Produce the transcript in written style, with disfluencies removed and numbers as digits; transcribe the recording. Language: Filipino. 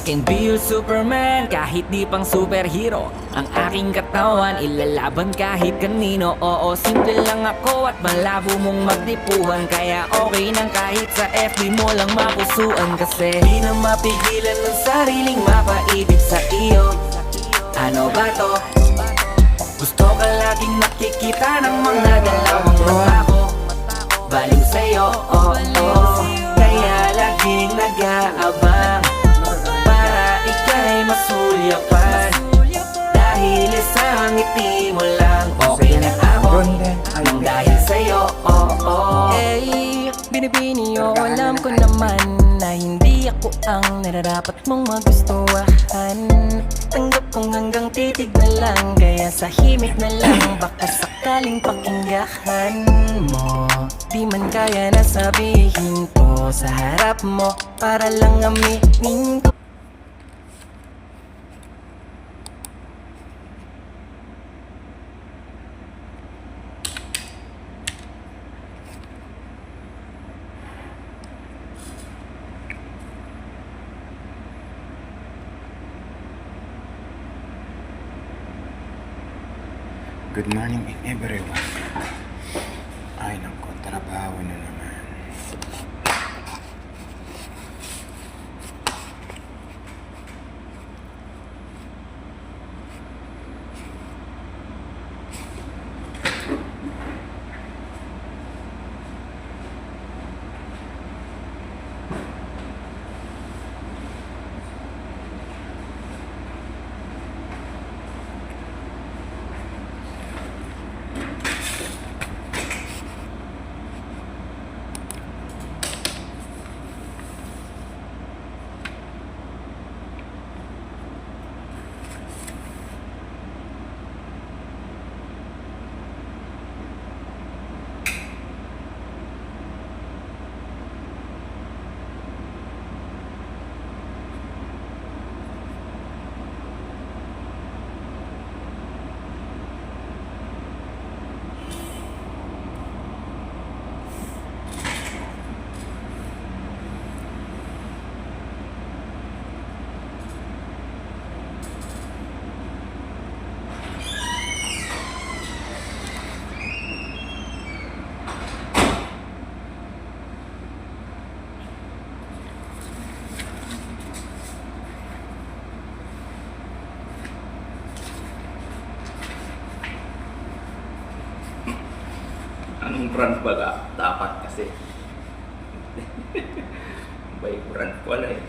can be your Superman kahit di pang superhero. Ang aking katawan ilalaban kahit kanino. Oo, simple lang ako at malabo mong magdipuhan. Kaya okay nang kahit sa FB mo lang mapusuan. Kasi di na mapigilan ng sariling mapaibig sa iyo. Ano ba to? Gusto ka laging nakikita ng mga dalawang mata ko. Baliw sa'yo, oh, oh. Kaya laging nag-aabang para ika'y masulyapan. Dahil isang ngiti mo lang, okay na ako nang dahil sa'yo, oh, oh. Hey, binibini o alam ko naman na hindi ako ang nararapat mong magustuhan. Tanggap kong hanggang titig na lang, kaya sa himig na lang baka sakaling pakinggan mo. Di man kaya na sabihin ko sa harap mo para lang aminin ko. Good morning everyone. Ay nako, trabaho na naman. Anong brand ba dapat kasi? May brand ko na eh.